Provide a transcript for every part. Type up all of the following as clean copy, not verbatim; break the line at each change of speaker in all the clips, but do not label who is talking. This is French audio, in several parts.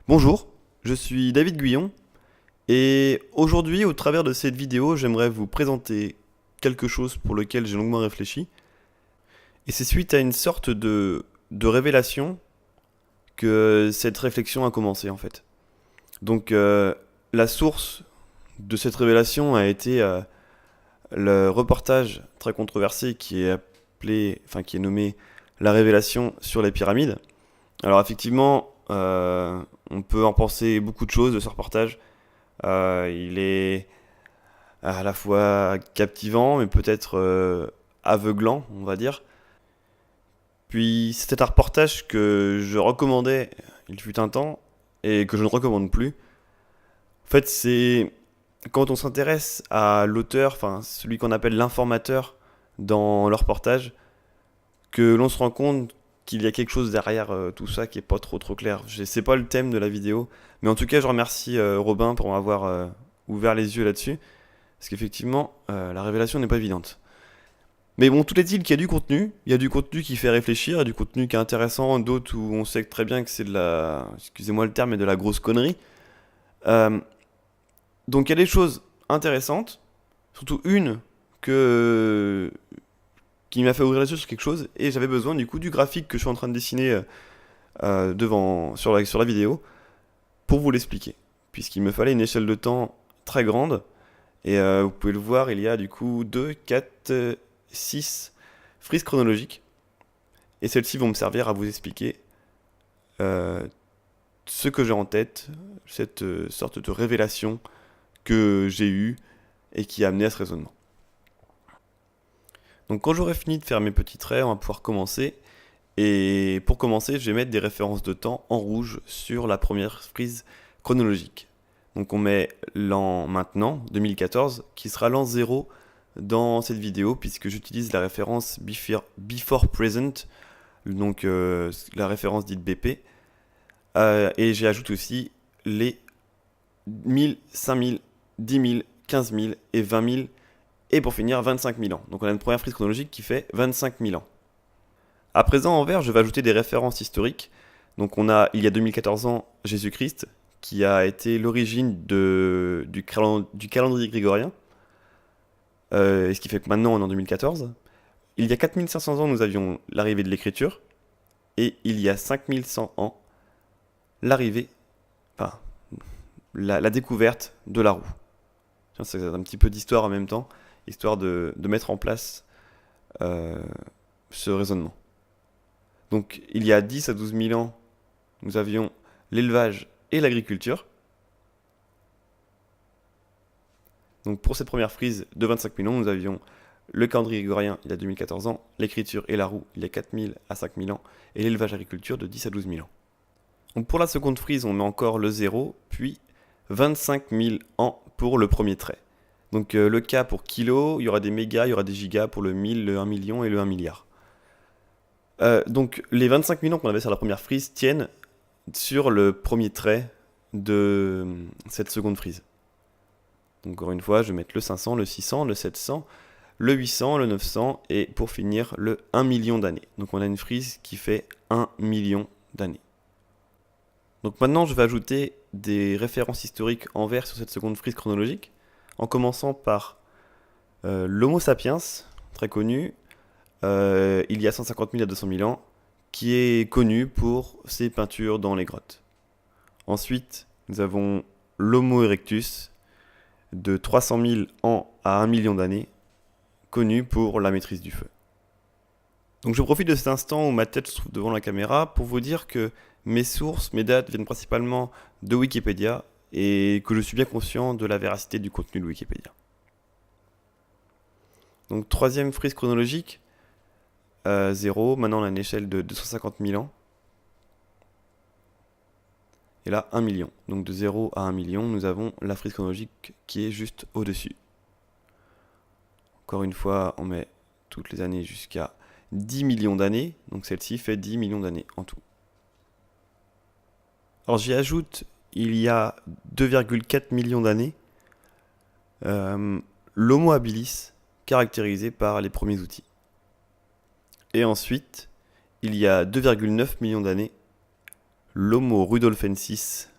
Bonjour, je suis David Guyon et aujourd'hui, au travers de cette vidéo, j'aimerais vous présenter quelque chose pour lequel j'ai longuement réfléchi. Et c'est suite à une sorte de révélation que cette réflexion a commencé en fait. Donc la source de cette révélation a été le reportage très controversé qui est nommé La révélation sur les pyramides. Alors effectivement, on peut en penser beaucoup de choses de ce reportage. Il est à la fois captivant, mais peut-être aveuglant, on va dire. Puis c'était un reportage que je recommandais il fut un temps et que je ne recommande plus. En fait, c'est quand on s'intéresse à l'auteur, enfin celui qu'on appelle l'informateur dans le reportage, que l'on se rend compte qu'il y a quelque chose derrière tout ça qui est pas trop clair. C'est pas le thème de la vidéo, mais en tout cas, je remercie Robin pour m'avoir ouvert les yeux là-dessus, parce qu'effectivement, la révélation n'est pas évidente. Mais bon, tout est-il qu'il y a du contenu. Il y a du contenu qui fait réfléchir, il y a du contenu qui est intéressant, d'autres où on sait très bien que c'est de la, excusez-moi le terme, mais de la grosse connerie. Euh, donc il y a des choses intéressantes, surtout une que qui m'a fait ouvrir les yeux sur quelque chose, et j'avais besoin du coup du graphique que je suis en train de dessiner sur la vidéo pour vous l'expliquer, puisqu'il me fallait une échelle de temps très grande, et vous pouvez le voir, il y a du coup 2, 4, 6 frises chronologiques, et celles-ci vont me servir à vous expliquer euh, ce que j'ai en tête, cette sorte de révélation que j'ai eue et qui a amené à ce raisonnement. Donc quand j'aurai fini de faire mes petits traits, on va pouvoir commencer. Et pour commencer, je vais mettre des références de temps en rouge sur la première frise chronologique. Donc on met l'an maintenant, 2014, qui sera l'an 0 dans cette vidéo, puisque j'utilise la référence before present, donc la référence dite BP. Et j'ajoute aussi les 1000, 5000, 10 000, 15 000 et 20 000, et pour finir 25 000 ans. Donc on a une première frise chronologique qui fait 25 000 ans. À présent, en vert, je vais ajouter des références historiques. Donc il y a 2014 ans, Jésus-Christ, qui a été l'origine du calendrier grégorien, et ce qui fait que maintenant on est en 2014. Il y a 4500 ans, nous avions l'arrivée de l'écriture, et il y a 5100 ans, l'arrivée, enfin, la découverte de la roue. Tiens, c'est un petit peu d'histoire en même temps, histoire de mettre en place ce raisonnement. Donc il y a 10 à 12 000 ans, nous avions l'élevage et l'agriculture. Donc pour cette première frise de 25 000 ans, nous avions le calendrier grégorien il y a 2014 ans, l'écriture et la roue il y a 4 000 à 5 000 ans, et l'élevage agriculture de 10 à 12 000 ans. Donc pour la seconde frise, on met encore le 0, puis 25 000 ans pour le premier trait. Donc le K pour kilo, il y aura des mégas, il y aura des gigas pour le 1000, le 1 million et le 1 milliard. Donc les 25 000 ans qu'on avait sur la première frise tiennent sur le premier trait de cette seconde frise. Donc encore une fois, je vais mettre le 500, le 600, le 700, le 800, le 900 et pour finir le 1 million d'années. Donc on a une frise qui fait 1 million d'années. Donc maintenant je vais ajouter des références historiques en vert sur cette seconde frise chronologique, en commençant par l'Homo sapiens, très connu, il y a 150 000 à 200 000 ans, qui est connu pour ses peintures dans les grottes. Ensuite, nous avons l'Homo erectus, de 300 000 ans à 1 million d'années, connu pour la maîtrise du feu. Donc je profite de cet instant où ma tête se trouve devant la caméra pour vous dire que mes sources, mes dates viennent principalement de Wikipédia et que je suis bien conscient de la véracité du contenu de Wikipédia. Donc troisième frise chronologique, 0, maintenant on a une échelle de 250 000 ans. Et là, 1 million. Donc de 0 à 1 million, nous avons la frise chronologique qui est juste au-dessus. Encore une fois, on met toutes les années jusqu'à 10 millions d'années. Donc celle-ci fait 10 millions d'années en tout. Alors j'y ajoute, il y a 2,4 millions d'années, l'Homo habilis, caractérisé par les premiers outils. Et ensuite, il y a 2,9 millions d'années, l'Homo rudolfensis,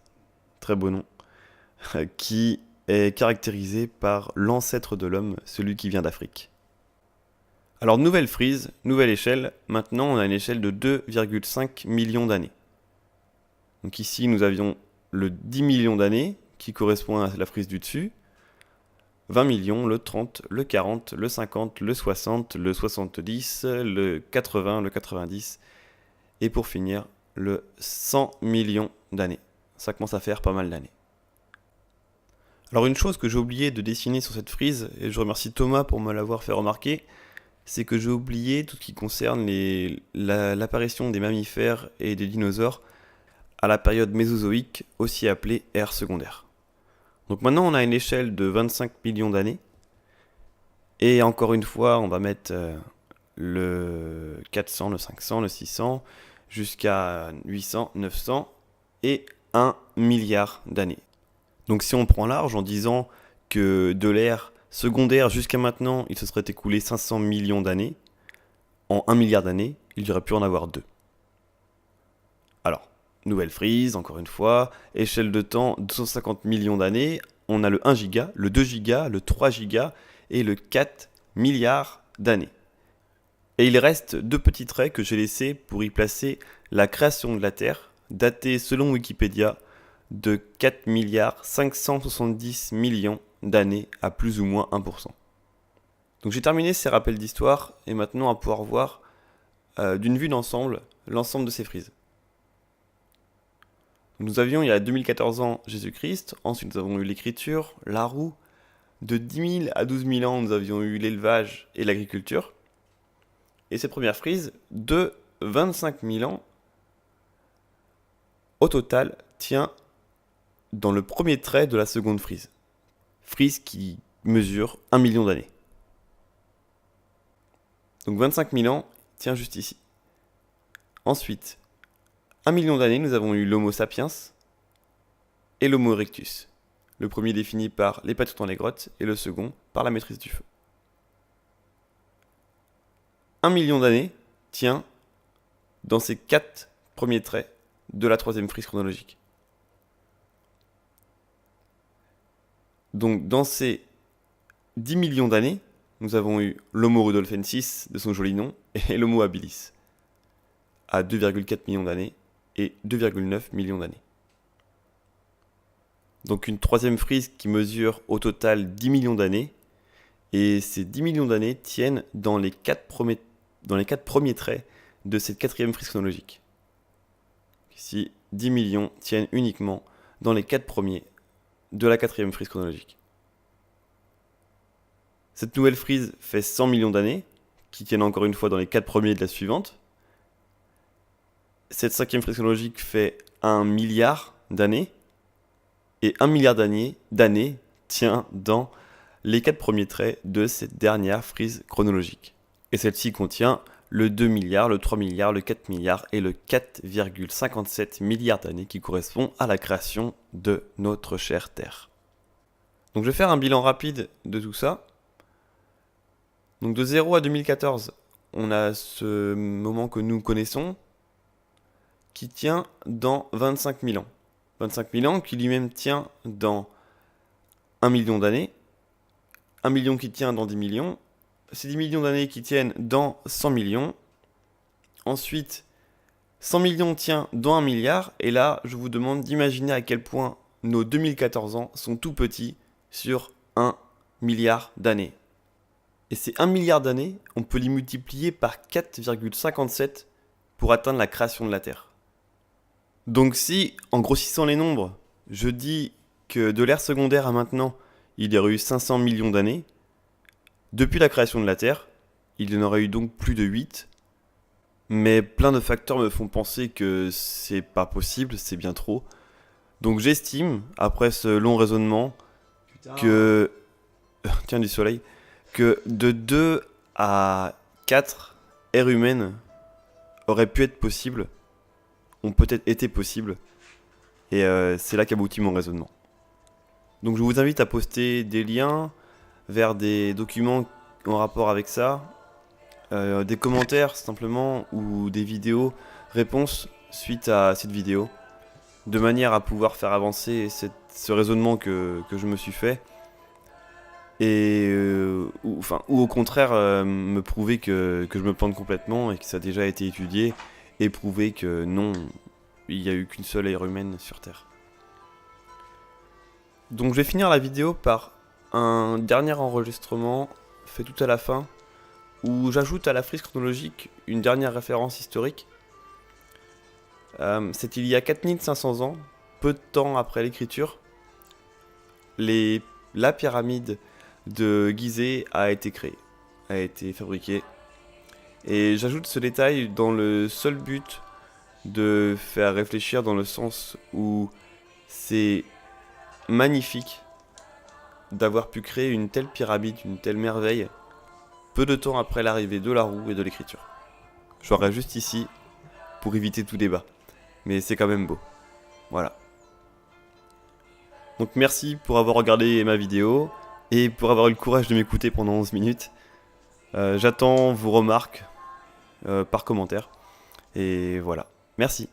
très beau nom, qui est caractérisé par l'ancêtre de l'homme, celui qui vient d'Afrique. Alors nouvelle frise, nouvelle échelle, maintenant on a une échelle de 2,5 millions d'années. Donc ici nous avions le 10 millions d'années, qui correspond à la frise du dessus, 20 millions, le 30, le 40, le 50, le 60, le 70, le 80, le 90, et pour finir, le 100 millions d'années. Ça commence à faire pas mal d'années. Alors une chose que j'ai oublié de dessiner sur cette frise, et je remercie Thomas pour me l'avoir fait remarquer, c'est que j'ai oublié tout ce qui concerne l'apparition des mammifères et des dinosaures à la période mésozoïque, aussi appelée ère secondaire. Donc maintenant on a une échelle de 25 millions d'années, et encore une fois on va mettre le 400, le 500, le 600, jusqu'à 800, 900 et 1 milliard d'années. Donc si on prend large en disant que de l'ère secondaire jusqu'à maintenant, il se serait écoulé 500 millions d'années, en 1 milliard d'années, il y aurait pu en avoir 2. Alors, nouvelle frise, encore une fois, échelle de temps 250 millions d'années, on a le 1 giga, le 2 giga, le 3 giga et le 4 milliards d'années. Et il reste 2 petits traits que j'ai laissés pour y placer la création de la Terre, datée selon Wikipédia de 4 milliards 570 millions d'années à plus ou moins 1%. Donc j'ai terminé ces rappels d'histoire et maintenant on va pouvoir voir d'une vue d'ensemble l'ensemble de ces frises. Nous avions il y a 2014 ans Jésus-Christ, ensuite nous avons eu l'écriture, la roue. De 10 000 à 12 000 ans, nous avions eu l'élevage et l'agriculture. Et cette première frise, de 25 000 ans, au total, tient dans le premier trait de la seconde frise. Frise qui mesure 1 million d'années. Donc 25 000 ans tient juste ici. Ensuite, 1 million d'années, nous avons eu l'Homo sapiens et l'Homo erectus. Le premier défini par les pattes dans les grottes et le second par la maîtrise du feu. 1 million d'années tient dans ces 4 premiers traits de la troisième frise chronologique. Donc dans ces 10 millions d'années, nous avons eu l'Homo rudolfensis de son joli nom et l'Homo habilis à 2,4 millions d'années et 2,9 millions d'années. Donc une troisième frise qui mesure au total 10 millions d'années, et ces 10 millions d'années tiennent dans les 4 premiers traits de cette quatrième frise chronologique. Ici, 10 millions tiennent uniquement dans les 4 premiers de la quatrième frise chronologique. Cette nouvelle frise fait 100 millions d'années, qui tiennent encore une fois dans les 4 premiers de la suivante. Cette cinquième frise chronologique fait 1 milliard d'années, et 1 milliard d'années tient dans les 4 premiers traits de cette dernière frise chronologique. Et celle-ci contient le 2 milliards, le 3 milliards, le 4 milliards et le 4,57 milliards d'années qui correspond à la création de notre chère Terre. Donc je vais faire un bilan rapide de tout ça. Donc de 0 à 2014, on a ce moment que nous connaissons qui tient dans 25 000 ans. 25 000 ans qui lui-même tient dans 1 million d'années, 1 million qui tient dans 10 millions, ces 10 millions d'années qui tiennent dans 100 millions, ensuite 100 millions tient dans 1 milliard, et là je vous demande d'imaginer à quel point nos 2014 ans sont tout petits sur 1 milliard d'années. Et ces 1 milliard d'années, on peut les multiplier par 4,57 pour atteindre la création de la Terre. Donc si, en grossissant les nombres, je dis que de l'ère secondaire à maintenant, il y aurait eu 500 millions d'années, depuis la création de la Terre, il y en aurait eu donc plus de 8, mais plein de facteurs me font penser que c'est pas possible, c'est bien trop. Donc j'estime, après ce long raisonnement, que... Tiens, du soleil, que de 2 à 4 ères humaines auraient pu être possibles, ont peut-être été possibles, et c'est là qu'aboutit mon raisonnement. Donc je vous invite à poster des liens vers des documents en rapport avec ça, des commentaires simplement, ou des vidéos réponses suite à cette vidéo. de manière à pouvoir faire avancer ce raisonnement que je me suis fait, et ou au contraire me prouver que je me plante complètement et que ça a déjà été étudié, et prouver que non, il n'y a eu qu'une seule ère humaine sur Terre. Donc je vais finir la vidéo par un dernier enregistrement fait tout à la fin, où j'ajoute à la frise chronologique une dernière référence historique. C'est il y a 4500 ans, peu de temps après l'écriture, la pyramide de Gizeh a été créée, a été fabriquée. Et j'ajoute ce détail dans le seul but de faire réfléchir, dans le sens où c'est magnifique d'avoir pu créer une telle pyramide, une telle merveille, peu de temps après l'arrivée de la roue et de l'écriture. J'aurais juste ici pour éviter tout débat, mais c'est quand même beau. Voilà. Donc merci pour avoir regardé ma vidéo et pour avoir eu le courage de m'écouter pendant 11 minutes. J'attends vos remarques par commentaire. Et voilà. Merci.